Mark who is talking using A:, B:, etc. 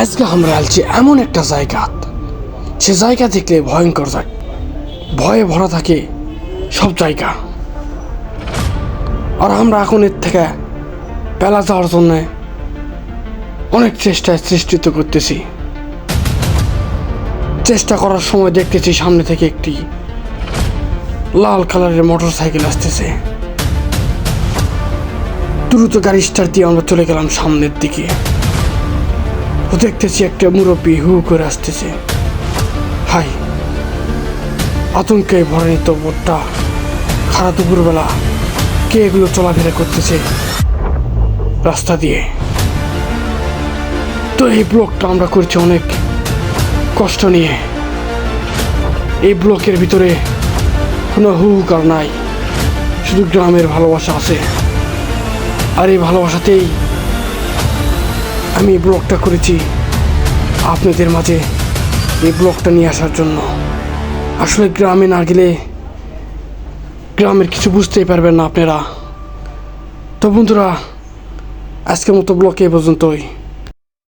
A: আজকে আমরা আলছি এমন একটা জায়গা, সে জায়গা দেখলে ভয়ঙ্কর যায়, ভয়ে ভরা থাকে সব জায়গা। আর আমরা এখন এর থেকে পেলা যাওয়ার জন্য অনেক চেষ্টিত করতেছি। চেষ্টা করার সময় দেখতেছি সামনে থেকে একটি লাল কালারের মোটর সাইকেল আসতেছে। দ্রুত গাড়ি স্টার্ট দিয়ে আমরা চলে গেলাম সামনের দিকে। দেখতেছি একটা মুরব্বী হু করে আসতেছে। হাই, আতঙ্কে ভরানিত বোটটা খারাপ দুপুরবেলা কে এগুলো চলাফেরা করতেছে রাস্তা দিয়ে। তো এই ব্লকটা আমরা করছি অনেক কষ্ট নিয়ে। এই ব্লকের ভিতরে কোনো হুহুকার নাই, শুধু গ্রামের ভালোবাসা আছে। আর এই ভালোবাসাতেই আমি এই ব্লগটা করেছি আপনাদের মাঝে, এই ব্লগটা নিয়ে আসার জন্য। আসলে গ্রামে না গেলে গ্রামের কিছু বুঝতেই পারবেন না আপনারা। তো বন্ধুরা, আজকের মতো ব্লগ এই পর্যন্তই।